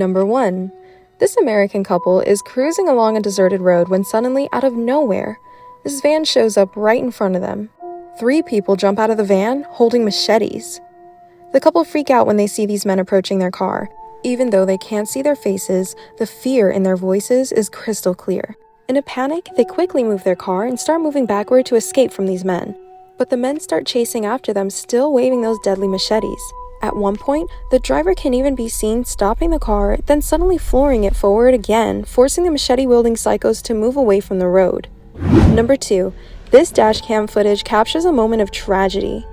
Number 1. This American couple is cruising along a deserted road when suddenly, out of nowhere, this van shows up right in front of them. 3 people jump out of the van holding machetes. The couple freak out when they see these men approaching their car. Even though they can't see their faces, the fear in their voices is crystal clear. In a panic, they quickly move their car and start moving backward to escape from these men. But the men start chasing after them, still waving those deadly machetes. At one point, the driver can even be seen stopping the car, then suddenly flooring it forward again, forcing the machete-wielding psychos to move away from the road. Number 2. This dashcam footage captures a moment of tragedy.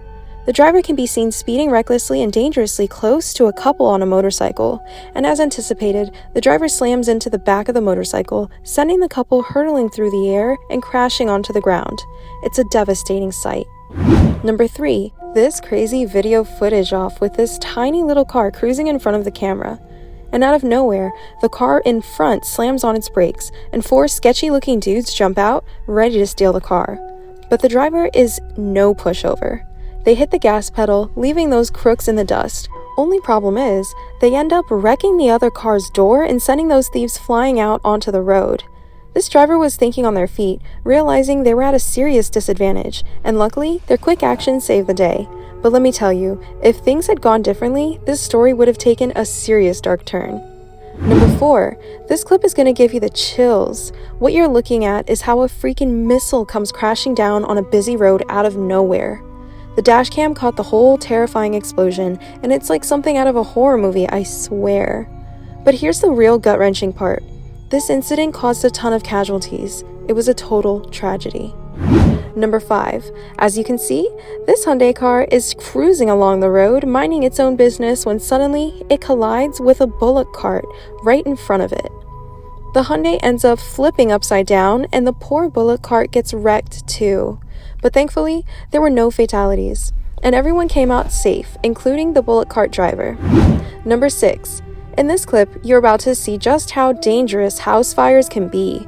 The driver can be seen speeding recklessly and dangerously close to a couple on a motorcycle, and as anticipated, the driver slams into the back of the motorcycle, sending the couple hurtling through the air and crashing onto the ground. It's a devastating sight. Number 3. This crazy video footage off with this tiny little car cruising in front of the camera. And out of nowhere, the car in front slams on its brakes, and 4 sketchy-looking dudes jump out, ready to steal the car. But the driver is no pushover. They hit the gas pedal, leaving those crooks in the dust. Only problem is, they end up wrecking the other car's door and sending those thieves flying out onto the road. This driver was thinking on their feet, realizing they were at a serious disadvantage, and luckily, their quick action saved the day. But let me tell you, if things had gone differently, this story would have taken a serious dark turn. Number 4. This clip is going to give you the chills. What you're looking at is how a freaking missile comes crashing down on a busy road out of nowhere. The dashcam caught the whole terrifying explosion, and it's like something out of a horror movie, I swear. But here's the real gut-wrenching part. This incident caused a ton of casualties. It was a total tragedy. Number 5. As you can see, this Hyundai car is cruising along the road, minding its own business when suddenly it collides with a bullock cart right in front of it. The Hyundai ends up flipping upside down, and the poor bullock cart gets wrecked too. But thankfully, there were no fatalities, and everyone came out safe, including the bullock cart driver. Number 6. In this clip, you're about to see just how dangerous house fires can be.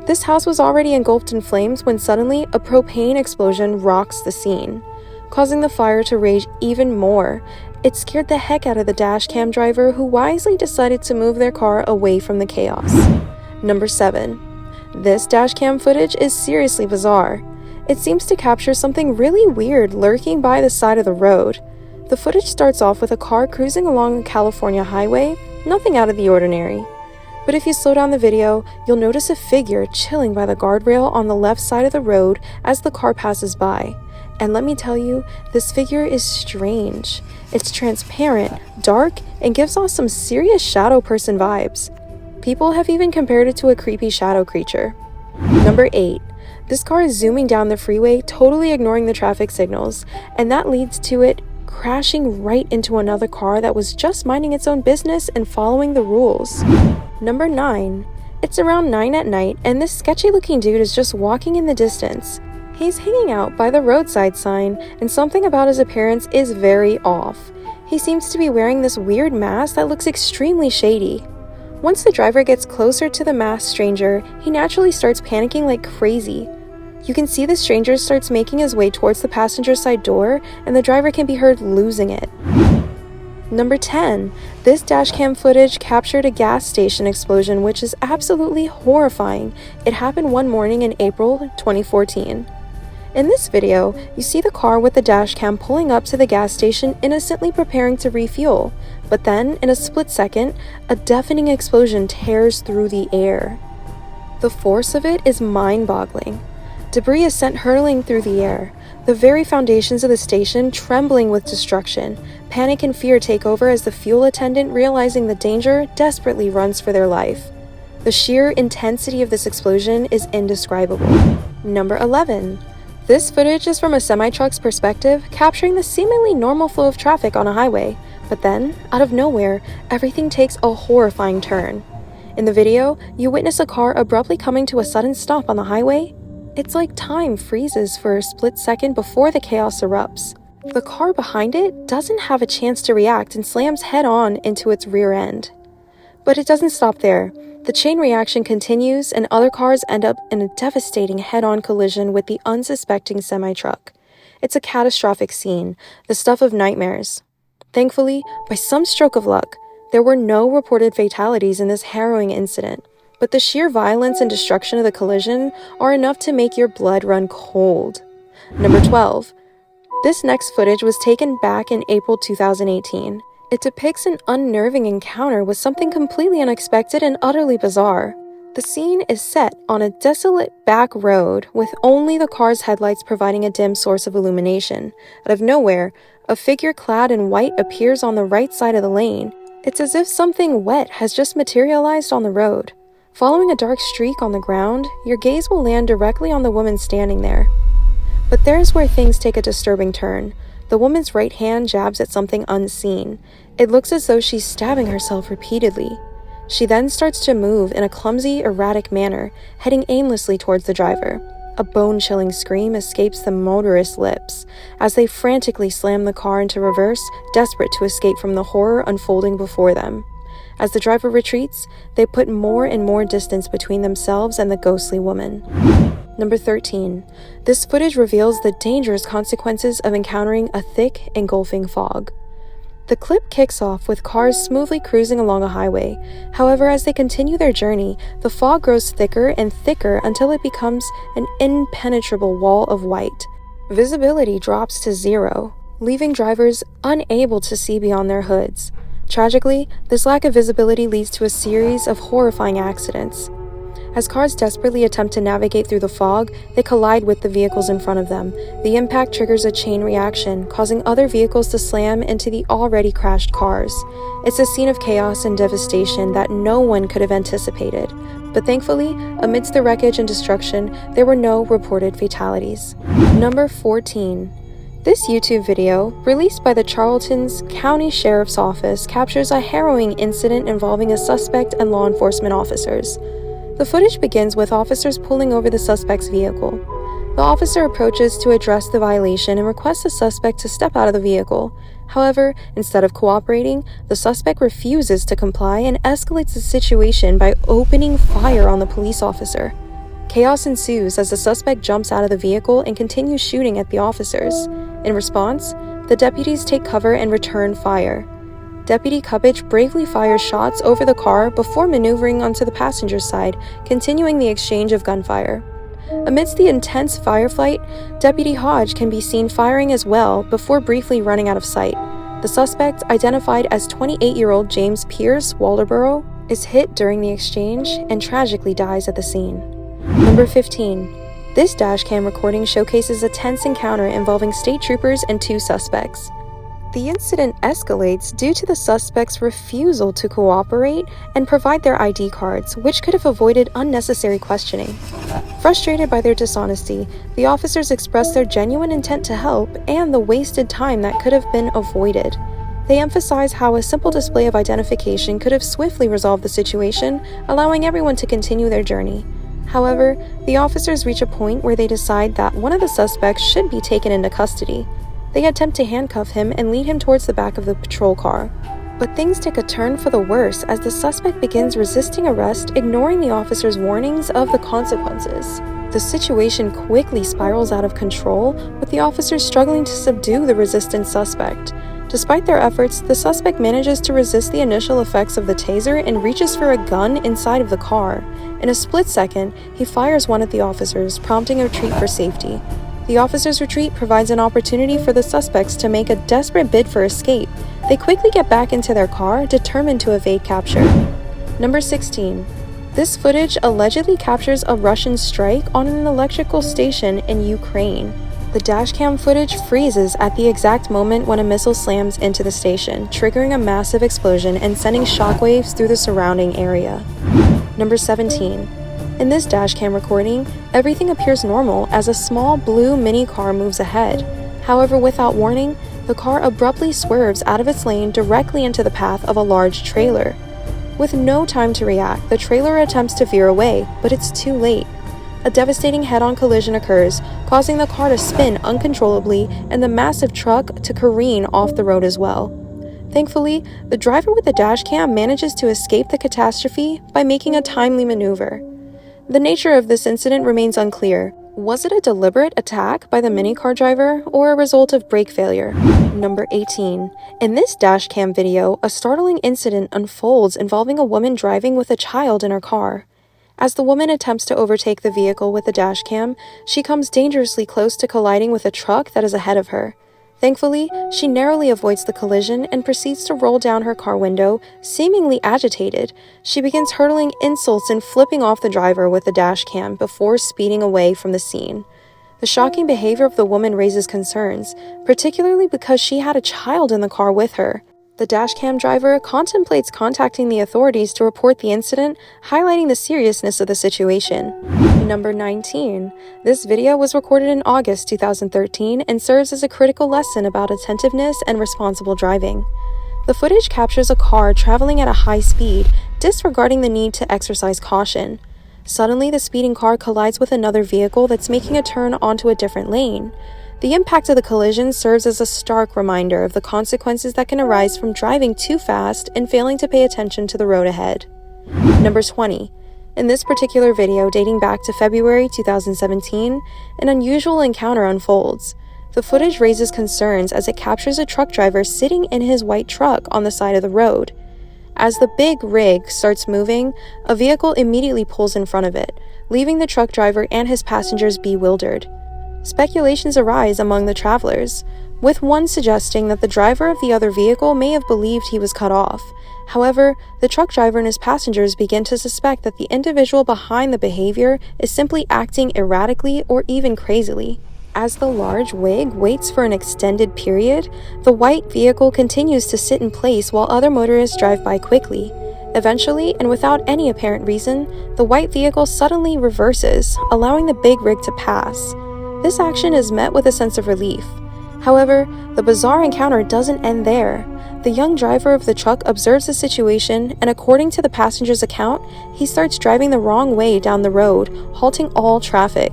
This house was already engulfed in flames when suddenly a propane explosion rocks the scene, causing the fire to rage even more. It scared the heck out of the dashcam driver, who wisely decided to move their car away from the chaos. Number 7. This dashcam footage is seriously bizarre. It seems to capture something really weird lurking by the side of the road. The footage starts off with a car cruising along a California highway, nothing out of the ordinary. But if you slow down the video, you'll notice a figure chilling by the guardrail on the left side of the road as the car passes by. And let me tell you, this figure is strange. It's transparent, dark, and gives off some serious shadow person vibes. People have even compared it to a creepy shadow creature. Number 8. This car is zooming down the freeway, totally ignoring the traffic signals, and that leads to it crashing right into another car that was just minding its own business and following the rules. Number 9. It's around 9 at night, and this sketchy-looking dude is just walking in the distance. He's hanging out by the roadside sign, and something about his appearance is very off. He seems to be wearing this weird mask that looks extremely shady. Once the driver gets closer to the masked stranger, he naturally starts panicking like crazy. You can see the stranger starts making his way towards the passenger side door, and the driver can be heard losing it. Number 10. This dashcam footage captured a gas station explosion, which is absolutely horrifying. It happened one morning in April 2014. In this video, you see the car with the dashcam pulling up to the gas station, innocently preparing to refuel. But then, in a split second, a deafening explosion tears through the air. The force of it is mind-boggling. Debris is sent hurtling through the air, the very foundations of the station trembling with destruction. Panic and fear take over as the fuel attendant, realizing the danger, desperately runs for their life. The sheer intensity of this explosion is indescribable. Number 11. This footage is from a semi-truck's perspective, capturing the seemingly normal flow of traffic on a highway. But then, out of nowhere, everything takes a horrifying turn. In the video, you witness a car abruptly coming to a sudden stop on the highway. It's like time freezes for a split second before the chaos erupts. The car behind it doesn't have a chance to react and slams head-on into its rear end. But it doesn't stop there. The chain reaction continues, and other cars end up in a devastating head-on collision with the unsuspecting semi-truck. It's a catastrophic scene, the stuff of nightmares. Thankfully, by some stroke of luck, There were no reported fatalities in this harrowing incident, but the sheer violence and destruction of the collision are enough to make your blood run cold. Number 12. This next footage was taken back in April 2018. It depicts an unnerving encounter with something completely unexpected and utterly bizarre. The scene is set on a desolate back road with only the car's headlights providing a dim source of illumination. Out of nowhere, a figure clad in white appears on the right side of the lane. It's as if something wet has just materialized on the road. Following a dark streak on the ground, your gaze will land directly on the woman standing there. But there's where things take a disturbing turn. The woman's right hand jabs at something unseen. It looks as though she's stabbing herself repeatedly. She then starts to move in a clumsy, erratic manner, heading aimlessly towards the driver. A bone-chilling scream escapes the motorist's lips as they frantically slam the car into reverse, desperate to escape from the horror unfolding before them. As the driver retreats, they put more and more distance between themselves and the ghostly woman. Number 13. This footage reveals the dangerous consequences of encountering a thick, engulfing fog. The clip kicks off with cars smoothly cruising along a highway. However, as they continue their journey, the fog grows thicker and thicker until it becomes an impenetrable wall of white. Visibility drops to zero, leaving drivers unable to see beyond their hoods. Tragically, this lack of visibility leads to a series of horrifying accidents. As cars desperately attempt to navigate through the fog, they collide with the vehicles in front of them. The impact triggers a chain reaction, causing other vehicles to slam into the already crashed cars. It's a scene of chaos and devastation that no one could have anticipated. But thankfully, amidst the wreckage and destruction, there were no reported fatalities. Number 14. This YouTube video, released by the Charlton's County Sheriff's Office, captures a harrowing incident involving a suspect and law enforcement officers. The footage begins with officers pulling over the suspect's vehicle. The officer approaches to address the violation and requests the suspect to step out of the vehicle. However, instead of cooperating, the suspect refuses to comply and escalates the situation by opening fire on the police officer. Chaos ensues as the suspect jumps out of the vehicle and continues shooting at the officers. In response, the deputies take cover and return fire. Deputy Cuppage bravely fires shots over the car before maneuvering onto the passenger side, continuing the exchange of gunfire. Amidst the intense firefight, Deputy Hodge can be seen firing as well before briefly running out of sight. The suspect, identified as 28-year-old James Pierce Waldeboro, is hit during the exchange and tragically dies at the scene. Number 15. This dashcam recording showcases a tense encounter involving state troopers and two suspects. The incident escalates due to the suspect's refusal to cooperate and provide their ID cards, which could have avoided unnecessary questioning. Frustrated by their dishonesty, the officers express their genuine intent to help and the wasted time that could have been avoided. They emphasize how a simple display of identification could have swiftly resolved the situation, allowing everyone to continue their journey. However, the officers reach a point where they decide that one of the suspects should be taken into custody. They attempt to handcuff him and lead him towards the back of the patrol car. But things take a turn for the worse as the suspect begins resisting arrest, ignoring the officers' warnings of the consequences. The situation quickly spirals out of control, with the officers struggling to subdue the resistant suspect. Despite their efforts, the suspect manages to resist the initial effects of the taser and reaches for a gun inside of the car. In a split second, he fires one at the officers, prompting a retreat for safety. The officers' retreat provides an opportunity for the suspects to make a desperate bid for escape. They quickly get back into their car, determined to evade capture. Number 16. This footage allegedly captures a Russian strike on an electrical station in Ukraine. The dashcam footage freezes at the exact moment when a missile slams into the station, triggering a massive explosion and sending shockwaves through the surrounding area. Number 17. In this dashcam recording, everything appears normal as a small blue mini car moves ahead. However, without warning, the car abruptly swerves out of its lane directly into the path of a large trailer. With no time to react, the trailer attempts to veer away, but it's too late. A devastating head-on collision occurs, causing the car to spin uncontrollably and the massive truck to careen off the road as well. Thankfully, the driver with the dashcam manages to escape the catastrophe by making a timely maneuver. The nature of this incident remains unclear, Was it a deliberate attack by the minicar driver or a result of brake failure? Number 18. In this dashcam video, a startling incident unfolds involving a woman driving with a child in her car. As the woman attempts to overtake the vehicle with the dashcam, she comes dangerously close to colliding with a truck that is ahead of her. Thankfully, she narrowly avoids the collision and proceeds to roll down her car window, seemingly agitated. She begins hurling insults and flipping off the driver with the dashcam before speeding away from the scene. The shocking behavior of the woman raises concerns, particularly because she had a child in the car with her. The dashcam driver contemplates contacting the authorities to report the incident, highlighting the seriousness of the situation. Number 19. This video was recorded in August 2013 and serves as a critical lesson about attentiveness and responsible driving. The footage captures a car traveling at a high speed, disregarding the need to exercise caution. Suddenly, the speeding car collides with another vehicle that's making a turn onto a different lane. The impact of the collision serves as a stark reminder of the consequences that can arise from driving too fast and failing to pay attention to the road ahead. Number 20. In this particular video, dating back to February 2017, an unusual encounter unfolds. The footage raises concerns as it captures a truck driver sitting in his white truck on the side of the road. As the big rig starts moving, a vehicle immediately pulls in front of it, leaving the truck driver and his passengers bewildered. Speculations arise among the travelers, with one suggesting that the driver of the other vehicle may have believed he was cut off. However, the truck driver and his passengers begin to suspect that the individual behind the behavior is simply acting erratically or even crazily. As the large wig waits for an extended period, the white vehicle continues to sit in place while other motorists drive by quickly. Eventually, and without any apparent reason, the white vehicle suddenly reverses, allowing the big rig to pass. This action is met with a sense of relief. However, the bizarre encounter doesn't end there. The young driver of the truck observes the situation, and according to the passenger's account, he starts driving the wrong way down the road, halting all traffic.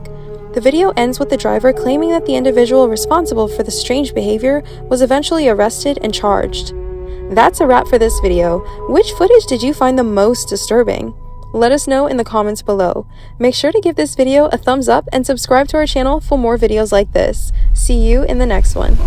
The video ends with the driver claiming that the individual responsible for the strange behavior was eventually arrested and charged. That's a wrap for this video. Which footage did you find the most disturbing? Let us know in the comments below. Make sure to give this video a thumbs up and subscribe to our channel for more videos like this. See you in the next one.